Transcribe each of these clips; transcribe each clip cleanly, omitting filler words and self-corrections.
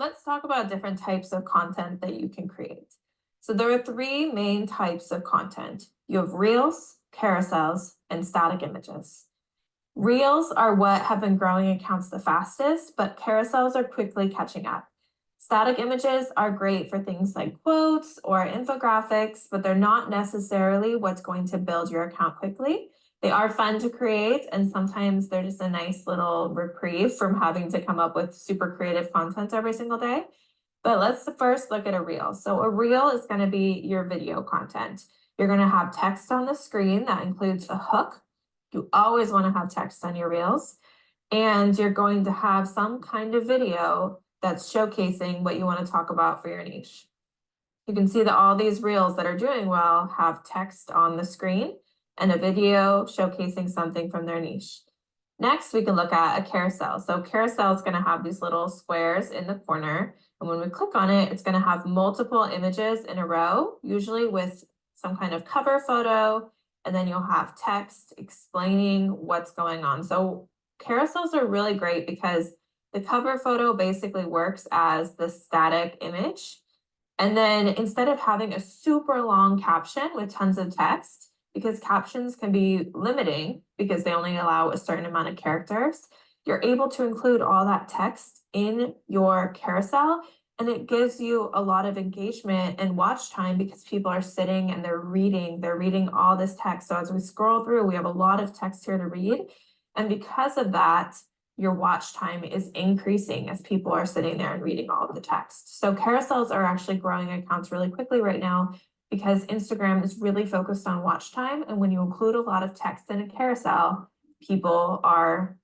let's talk about different types of content that you can create. So there are three main types of content. You have reels, carousels, and static images. Reels are what have been growing accounts the fastest, but carousels are quickly catching up. Static images are great for things like quotes or infographics, but they're not necessarily what's going to build your account quickly. They are fun to create, and sometimes they're just a nice little reprieve from having to come up with super creative content every single day. But let's first look at a reel. So a reel is going to be your video content. You're going to have text on the screen that includes a hook. You always want to have text on your reels. And you're going to have some kind of video that's showcasing what you want to talk about for your niche. You can see that all these reels that are doing well have text on the screen and a video showcasing something from their niche. Next, we can look at a carousel. So carousel is going to have these little squares in the corner. And when we click on it, it's going to have multiple images in a row, usually with some kind of cover photo. And then you'll have text explaining what's going on. So carousels are really great because the cover photo basically works as the static image. And then instead of having a super long caption with tons of text, because captions can be limiting because they only allow a certain amount of characters, you're able to include all that text in your carousel, and it gives you a lot of engagement and watch time because people are sitting and they're reading all this text. So as we scroll through, we have a lot of text here to read. And because of that, your watch time is increasing as people are sitting there and reading all of the text. So carousels are actually growing accounts really quickly right now because Instagram is really focused on watch time. And when you include a lot of text in a carousel, people are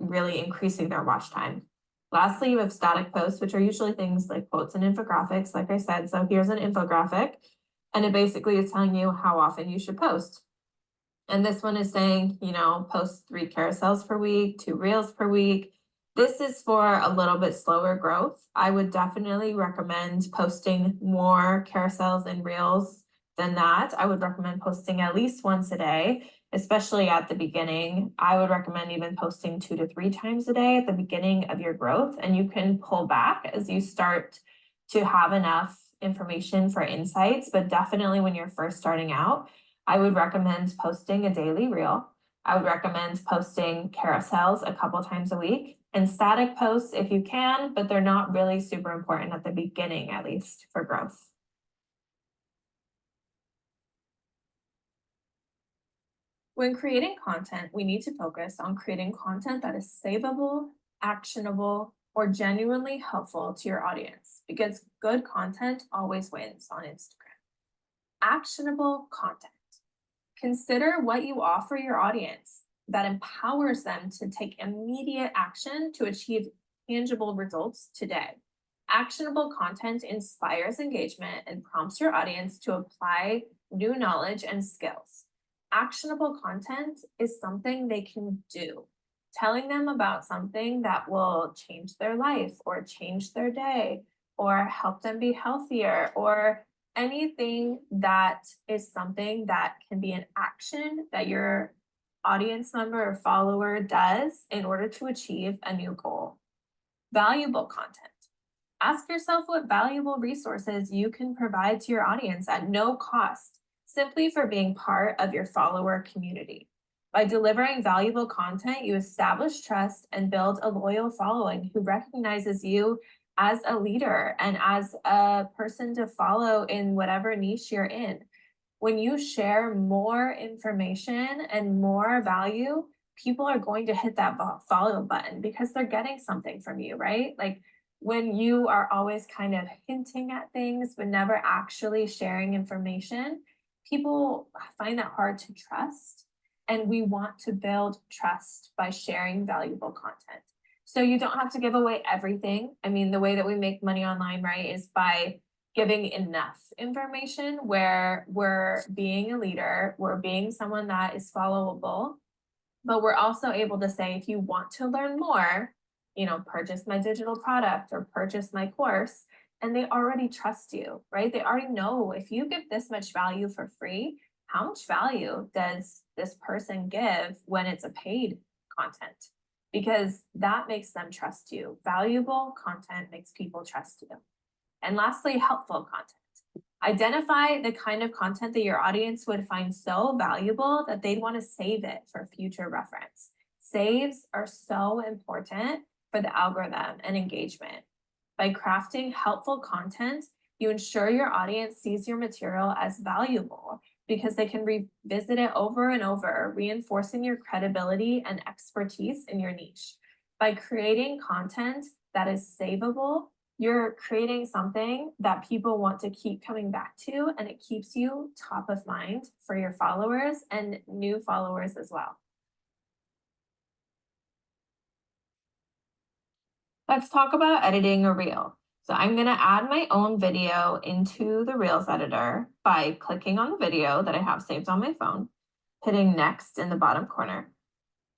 really increasing their watch time. Lastly, you have static posts, which are usually things like quotes and infographics, like I said. So here's an infographic, and it basically is telling you how often you should post. And this one is saying, post 3 carousels per week, 2 reels per week. This is for a little bit slower growth. I would definitely recommend posting more carousels and reels than that. I would recommend posting at least once a day, especially at the beginning. I would recommend even posting 2 to 3 times a day at the beginning of your growth. And you can pull back as you start to have enough information for insights. But definitely when you're first starting out, I would recommend posting a daily reel. I would recommend posting carousels a couple times a week and static posts if you can, but they're not really super important at the beginning, at least for growth. When creating content, we need to focus on creating content that is savable, actionable, or genuinely helpful to your audience because good content always wins on Instagram. Actionable content. Consider what you offer your audience that empowers them to take immediate action to achieve tangible results today. Actionable content inspires engagement and prompts your audience to apply new knowledge and skills. Actionable content is something they can do. Telling them about something that will change their life or change their day or help them be healthier or anything that is something that can be an action that your audience member or follower does in order to achieve a new goal. Valuable content. Ask yourself what valuable resources you can provide to your audience at no cost, simply for being part of your follower community. By delivering valuable content, you establish trust and build a loyal following who recognizes you as a leader and as a person to follow in whatever niche you're in. When you share more information and more value, people are going to hit that follow button because they're getting something from you, right? Like when you are always kind of hinting at things but never actually sharing information, people find that hard to trust. And we want to build trust by sharing valuable content. So you don't have to give away everything. I mean, the way that we make money online, right, is by giving enough information where we're being a leader, we're being someone that is followable, but we're also able to say, if you want to learn more, purchase my digital product or purchase my course, and they already trust you, right? They already know if you give this much value for free, how much value does this person give when it's a paid content? because that makes them trust you. Valuable content makes people trust you. And lastly, helpful content. Identify the kind of content that your audience would find so valuable that they'd want to save it for future reference. Saves are so important for the algorithm and engagement. By crafting helpful content, you ensure your audience sees your material as valuable because they can revisit it over and over, reinforcing your credibility and expertise in your niche. By creating content that is savable, you're creating something that people want to keep coming back to, and it keeps you top of mind for your followers and new followers as well. Let's talk about editing a reel. So I'm going to add my own video into the Reels editor by clicking on the video that I have saved on my phone, hitting next in the bottom corner.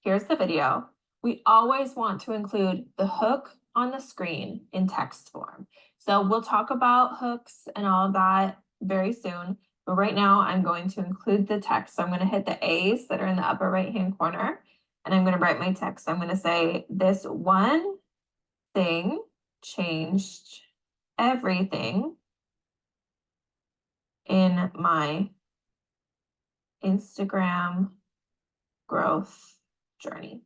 Here's the video. We always want to include the hook on the screen in text form. So we'll talk about hooks and all of that very soon. But right now I'm going to include the text. So I'm going to hit the A's that are in the upper right-hand corner, and I'm going to write my text. I'm going to say, this one thing changed everything in my Instagram growth journey.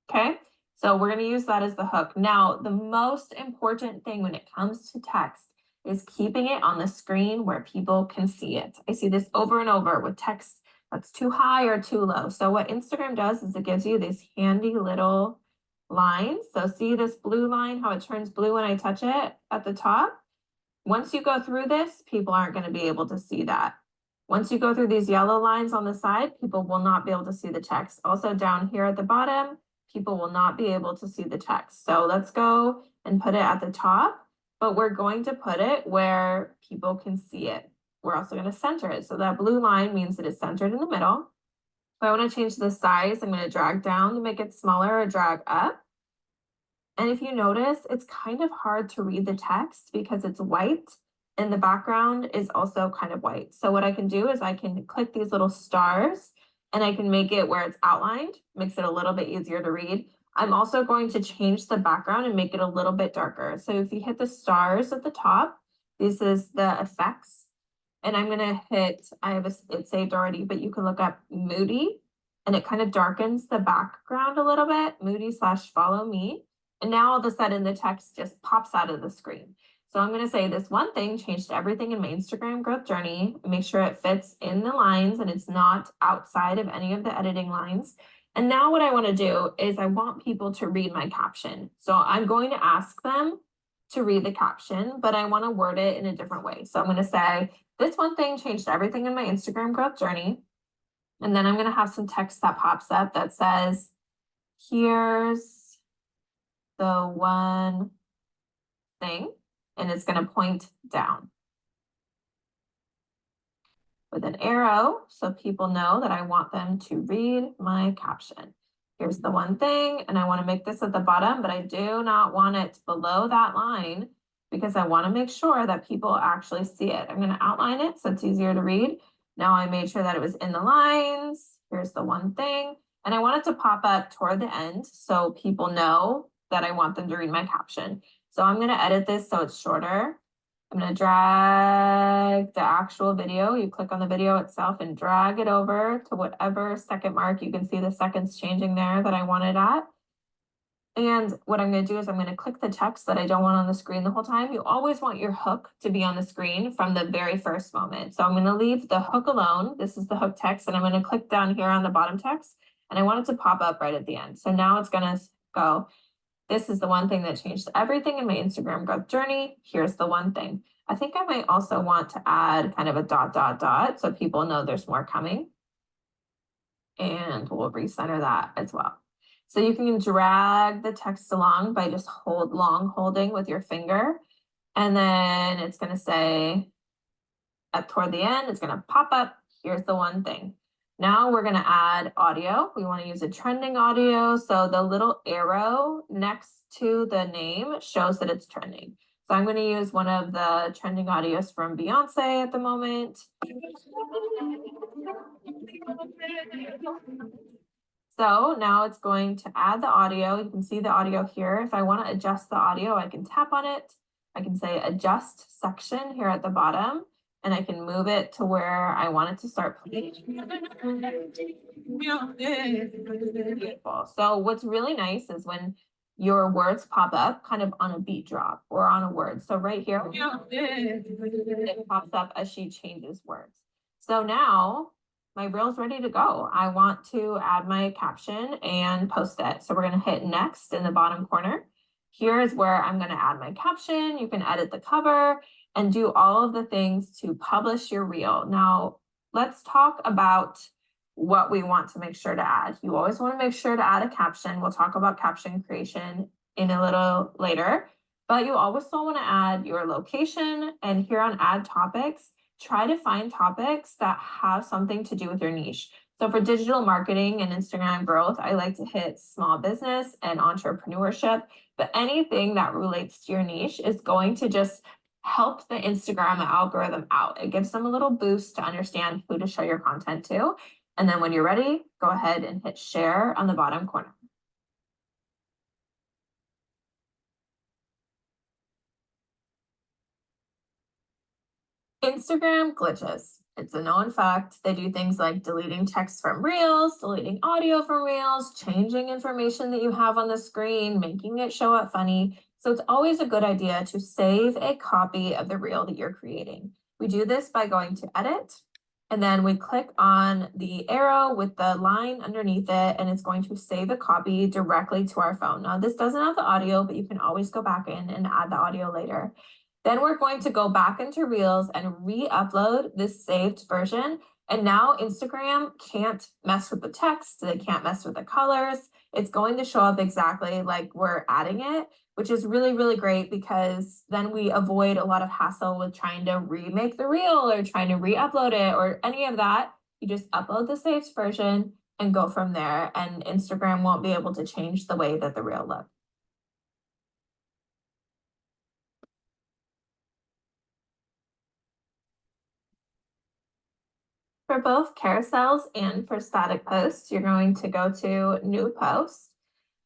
Okay, so we're going to use that as the hook. Now, the most important thing when it comes to text is keeping it on the screen where people can see it. I see this over and over with text that's too high or too low. So what Instagram does is it gives you these handy little lines. So see this blue line, how it turns blue when I touch it at the top? Once you go through this, people aren't going to be able to see that. Once you go through these yellow lines on the side, people will not be able to see the text. Also down here at the bottom, people will not be able to see the text. So let's go and put it at the top, but we're going to put it where people can see it. We're also going to center it. So that blue line means that it's centered in the middle. If I want to change the size, I'm going to drag down to make it smaller or drag up. And if you notice, it's kind of hard to read the text because it's white and the background is also kind of white. So what I can do is I can click these little stars and I can make it where it's outlined, makes it a little bit easier to read. I'm also going to change the background and make it a little bit darker. So if you hit the stars at the top, this is the effects. And I'm gonna hit, it saved already, but you can look up Moody and it kind of darkens the background a little bit, Moody/follow me. And now all of a sudden the text just pops out of the screen. So I'm going to say this one thing changed everything in my Instagram growth journey. Make sure it fits in the lines and it's not outside of any of the editing lines. And now what I want to do is I want people to read my caption. So I'm going to ask them to read the caption, but I want to word it in a different way. So I'm going to say, this one thing changed everything in my Instagram growth journey. And then I'm going to have some text that pops up that says, here's the one thing, and it's going to point down with an arrow so people know that I want them to read my caption. Here's the one thing, and I want to make this at the bottom, but I do not want it below that line because I want to make sure that people actually see it. I'm going to outline it so it's easier to read. Now I made sure that it was in the lines. Here's the one thing, and I want it to pop up toward the end so people know that I want them to read my caption. So I'm going to edit this so it's shorter. I'm going to drag the actual video. You click on the video itself and drag it over to whatever second mark. You can see the seconds changing there that I want it at. And what I'm going to do is I'm going to click the text that I don't want on the screen the whole time. You always want your hook to be on the screen from the very first moment. So I'm going to leave the hook alone. This is the hook text, and I'm going to click down here on the bottom text, and I want it to pop up right at the end. So now it's going to go, this is the one thing that changed everything in my Instagram growth journey. Here's the one thing. I think I might also want to add kind of a ... so people know there's more coming. And we'll recenter that as well. So you can drag the text along by just holding with your finger. And then it's going to say up toward the end, it's going to pop up. Here's the one thing. Now we're going to add audio. We want to use a trending audio. So the little arrow next to the name shows that it's trending. So I'm going to use one of the trending audios from Beyonce at the moment. So now it's going to add the audio. You can see the audio here. If I want to adjust the audio, I can tap on it. I can say adjust section here at the bottom, and I can move it to where I want it to start playing. Beautiful. So what's really nice is when your words pop up kind of on a beat drop or on a word. So right here, it pops up as she changes words. So now my reel's ready to go. I want to add my caption and post it. So we're going to hit next in the bottom corner. Here is where I'm going to add my caption. You can edit the cover and do all of the things to publish your reel. Now, let's talk about what we want to make sure to add. You always want to make sure to add a caption. We'll talk about caption creation in a little later, but you always still want to add your location. And here on add topics, try to find topics that have something to do with your niche. So for digital marketing and Instagram growth, I like to hit small business and entrepreneurship, but anything that relates to your niche is going to just help the Instagram algorithm out. It gives them a little boost to understand who to show your content to. And then when you're ready, go ahead and hit share on the bottom corner. Instagram glitches. It's a known fact. They do things like deleting text from Reels, deleting audio from Reels, changing information that you have on the screen, making it show up funny. So it's always a good idea to save a copy of the reel that you're creating. We do this by going to edit, and then we click on the arrow with the line underneath it, and it's going to save a copy directly to our phone. Now, this doesn't have the audio, but you can always go back in and add the audio later. Then we're going to go back into Reels and re-upload this saved version. And now Instagram can't mess with the text. They can't mess with the colors. It's going to show up exactly like we're adding it, which is really, really great because then we avoid a lot of hassle with trying to remake the reel or trying to re-upload it or any of that. You just upload the saved version and go from there. And Instagram won't be able to change the way that the reel looks. For both carousels and for static posts, you're going to go to new post.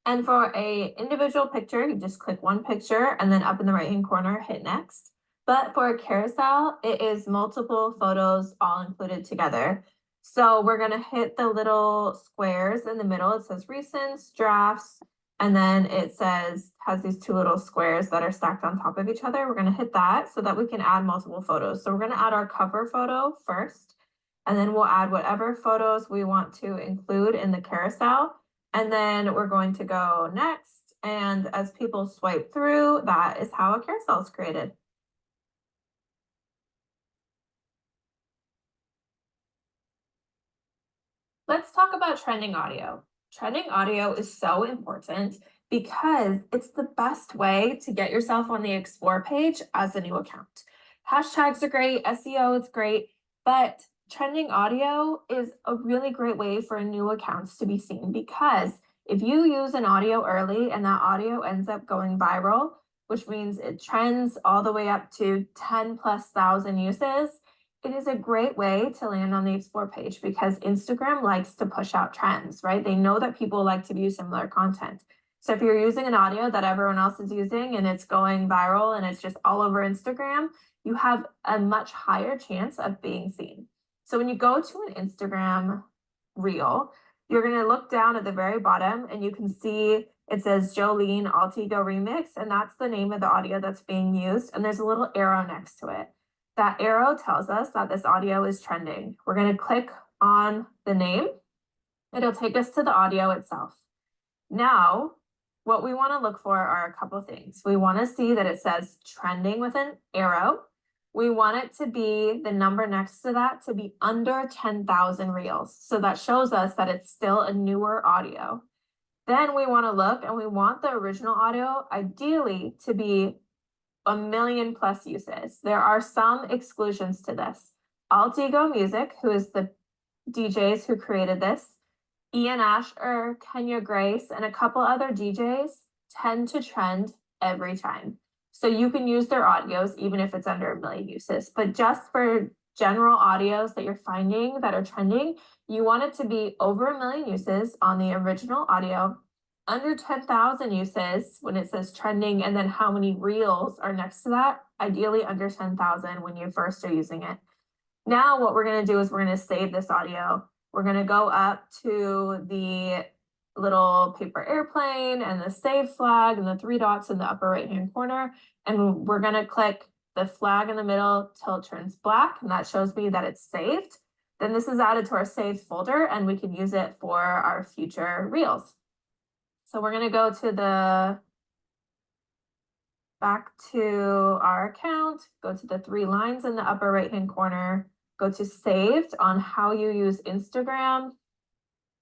And for a individual picture, you just click one picture and then up in the right-hand corner, hit next. But for a carousel, it is multiple photos all included together. So we're gonna hit the little squares in the middle. It says recents, drafts, and then it says, has these two little squares that are stacked on top of each other. We're gonna hit that so that we can add multiple photos. So we're gonna add our cover photo first, and then we'll add whatever photos we want to include in the carousel. And then we're going to go next. And as people swipe through, that is how a carousel is created. Let's talk about trending audio. Trending audio is so important because it's the best way to get yourself on the Explore page as a new account. Hashtags are great, SEO is great, but trending audio is a really great way for new accounts to be seen because if you use an audio early and that audio ends up going viral, which means it trends all the way up to 10,000+ uses, it is a great way to land on the Explore page because Instagram likes to push out trends, right? They know that people like to view similar content. So if you're using an audio that everyone else is using and it's going viral and it's just all over Instagram, you have a much higher chance of being seen. So when you go to an Instagram reel, you're going to look down at the very bottom and you can see it says Jolene Altigo Remix, and that's the name of the audio that's being used. And there's a little arrow next to it. That arrow tells us that this audio is trending. We're going to click on the name. It'll take us to the audio itself. Now, what we want to look for are a couple things. We want to see that it says trending with an arrow. We want it to be the number next to that to be under 10,000 reels. So that shows us that it's still a newer audio. Then we want to look and we want the original audio ideally to be 1 million+ uses. There are some exclusions to this. Altigo Music, who is the DJs who created this, Ian Asher, Kenya Grace, and a couple other DJs tend to trend every time. So you can use their audios even if it's under 1 million uses. But just for general audios that you're finding that are trending, you want it to be over 1 million uses on the original audio, under 10,000 uses when it says trending, and then how many reels are next to that, ideally under 10,000 when you first are using it. Now what we're going to do is we're going to save this audio. We're going to go up to the little paper airplane and the save flag and the 3 dots in the upper right hand corner, and we're going to click the flag in the middle till it turns black, and that shows me that it's saved. Then this is added to our saved folder, and we can use it for our future reels. So we're going to go to back to our account, go to the 3 lines in the upper right hand corner, go to saved on how you use Instagram,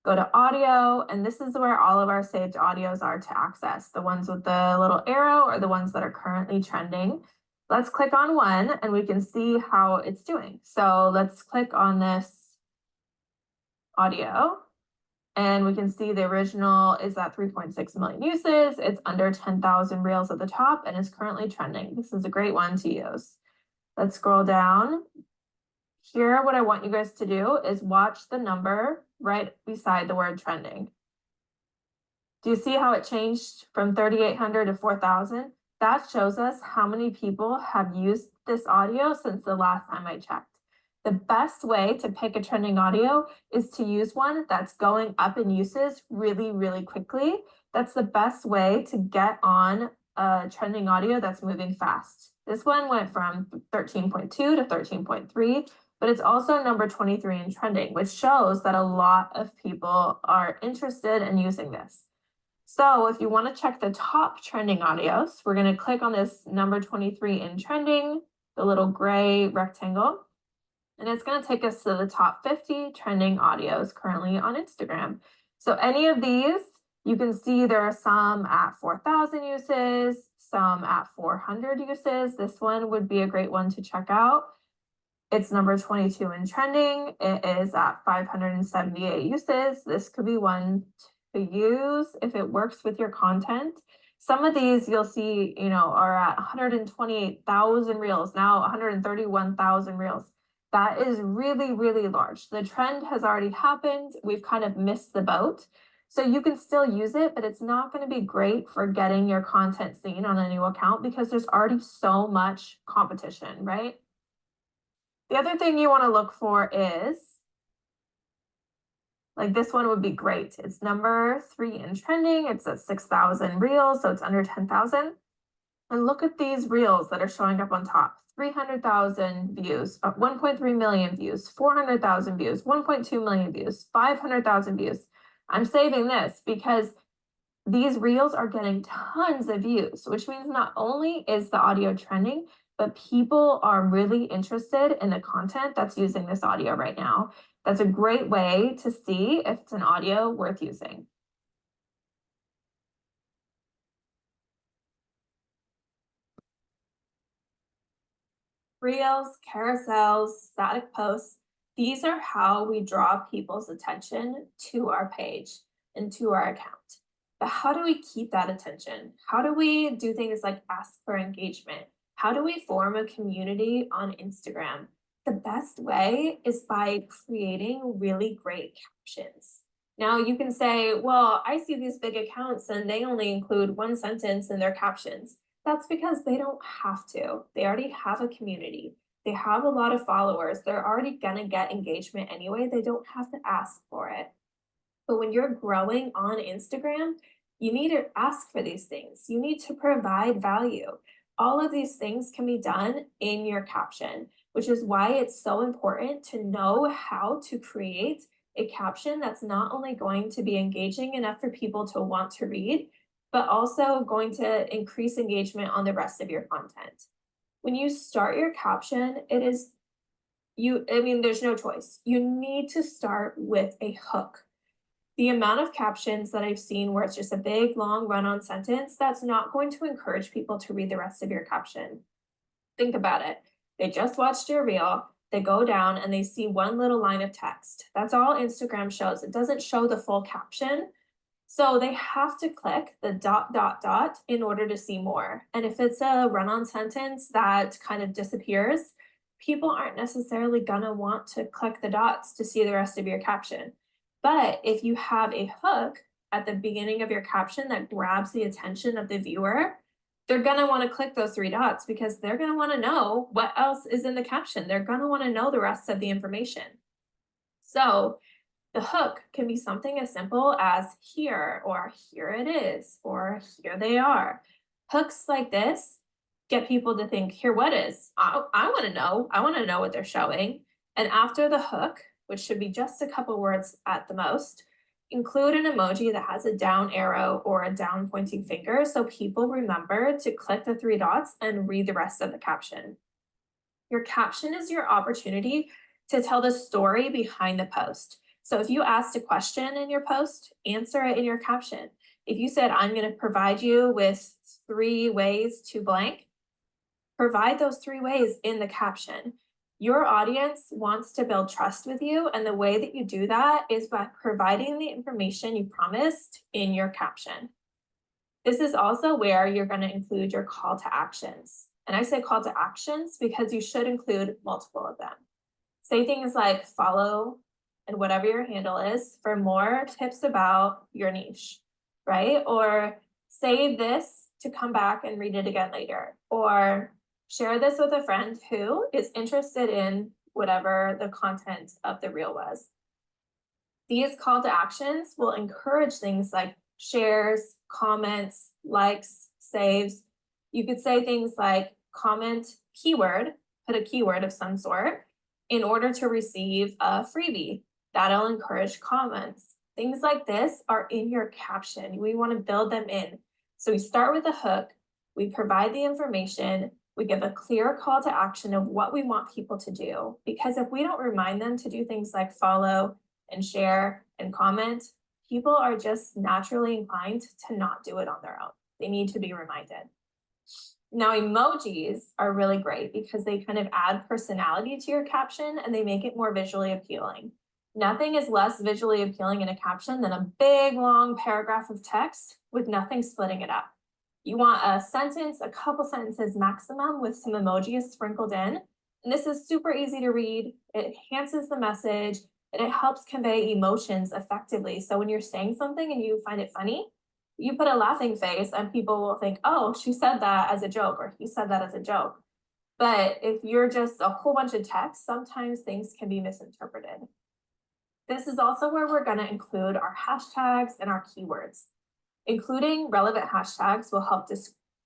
go to audio, and this is where all of our saved audios are to access. The ones with the little arrow are the ones that are currently trending. Let's click on one and we can see how it's doing. So let's click on this audio. And we can see the original is at 3.6 million uses. It's under 10,000 reels at the top and is currently trending. This is a great one to use. Let's scroll down. Here, what I want you guys to do is watch the number right beside the word trending. Do you see how it changed from 3,800 to 4,000? That shows us how many people have used this audio since the last time I checked. The best way to pick a trending audio is to use one that's going up in uses really, really quickly. That's the best way to get on a trending audio that's moving fast. This one went from 13.2 to 13.3, but it's also number 23 in trending, which shows that a lot of people are interested in using this. So if you want to check the top trending audios, we're going to click on this number 23 in trending, the little gray rectangle. And it's going to take us to the top 50 trending audios currently on Instagram. So any of these, you can see there are some at 4,000 uses, some at 400 uses. This one would be a great one to check out. It's number 22 in trending. It is at 578 uses. This could be one to use if it works with your content. Some of these you'll see, are at 128,000 reels, now 131,000 reels. That is really, really large. The trend has already happened. We've kind of missed the boat. So you can still use it, but it's not going to be great for getting your content seen on a new account because there's already so much competition, right? The other thing you want to look for is, like this one would be great. It's number 3 in trending. It's at 6,000 reels, so it's under 10,000. And look at these reels that are showing up on top. 300,000 views, 1.3 million views, 400,000 views, 1.2 million views, 500,000 views. I'm saving this because these reels are getting tons of views, which means not only is the audio trending, but people are really interested in the content that's using this audio right now. That's a great way to see if it's an audio worth using. Reels, carousels, static posts, these are how we draw people's attention to our page and to our account. But how do we keep that attention? How do we do things like ask for engagement? How do we form a community on Instagram? The best way is by creating really great captions. Now you can say, well, I see these big accounts and they only include 1 sentence in their captions. That's because they don't have to. They already have a community. They have a lot of followers. They're already gonna get engagement anyway. They don't have to ask for it. But when you're growing on Instagram, you need to ask for these things. You need to provide value. All of these things can be done in your caption, which is why it's so important to know how to create a caption that's not only going to be engaging enough for people to want to read, but also going to increase engagement on the rest of your content. When you start your caption, there's no choice. You need to start with a hook. The amount of captions that I've seen where it's just a big, long run-on sentence, that's not going to encourage people to read the rest of your caption. Think about it. They just watched your reel, they go down and they see one little line of text. That's all Instagram shows. It doesn't show the full caption. So they have to click the ... in order to see more. And if it's a run-on sentence that kind of disappears, people aren't necessarily gonna want to click the dots to see the rest of your caption. But if you have a hook at the beginning of your caption that grabs the attention of the viewer, they're gonna wanna click those three dots because they're gonna wanna know what else is in the caption. They're gonna wanna know the rest of the information. So the hook can be something as simple as here, or here it is, or here they are. Hooks like this get people to think, here, what is? I want to know. I want to know what they're showing. And after the hook, which should be just a couple words at the most, include an emoji that has a down arrow or a down pointing finger so people remember to click the three dots and read the rest of the caption. Your caption is your opportunity to tell the story behind the post. So if you asked a question in your post, answer it in your caption. If you said, I'm going to provide you with 3 ways to blank, provide those 3 ways in the caption. Your audience wants to build trust with you, and the way that you do that is by providing the information you promised in your caption. This is also where you're going to include your call to actions. And I say call to actions because you should include multiple of them. Say things like follow and whatever your handle is for more tips about your niche, right? Or save this to come back and read it again later. Or share this with a friend who is interested in whatever the content of the reel was. These call to actions will encourage things like shares, comments, likes, saves. You could say things like comment keyword, put a keyword of some sort in order to receive a freebie. That'll encourage comments. Things like this are in your caption. We want to build them in. So we start with a hook, we provide the information, we give a clear call to action of what we want people to do. Because if we don't remind them to do things like follow and share and comment, people are just naturally inclined to not do it on their own. They need to be reminded. Now, emojis are really great because they kind of add personality to your caption and they make it more visually appealing. Nothing is less visually appealing in a caption than a big long paragraph of text with nothing splitting it up. You want a sentence, a couple sentences maximum with some emojis sprinkled in. And this is super easy to read. It enhances the message and it helps convey emotions effectively. So when you're saying something and you find it funny, you put a laughing face and people will think, oh, she said that as a joke or he said that as a joke. But if you're just a whole bunch of text, sometimes things can be misinterpreted. This is also where we're going to include our hashtags and our keywords. Including relevant hashtags will help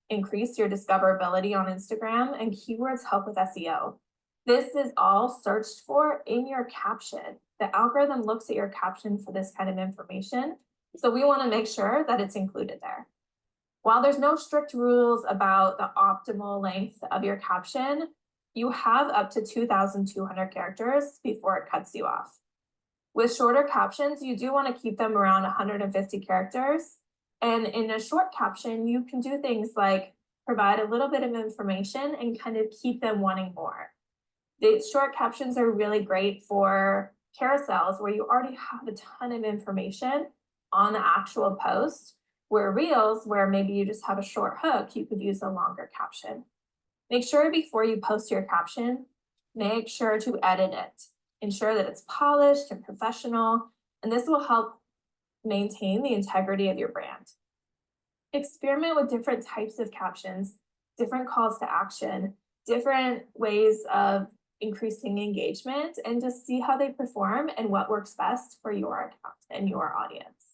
increase your discoverability on Instagram, and keywords help with SEO. This is all searched for in your caption. The algorithm looks at your caption for this kind of information, so we want to make sure that it's included there. While there's no strict rules about the optimal length of your caption, you have up to 2,200 characters before it cuts you off. With shorter captions, you do want to keep them around 150 characters. And in a short caption, you can do things like provide a little bit of information and kind of keep them wanting more. The short captions are really great for carousels where you already have a ton of information on the actual post, where reels, where maybe you just have a short hook, you could use a longer caption. Make sure before you post your caption, make sure to edit it. Ensure that it's polished and professional, and this will help maintain the integrity of your brand. Experiment with different types of captions, different calls to action, different ways of increasing engagement, and just see how they perform and what works best for your account and your audience.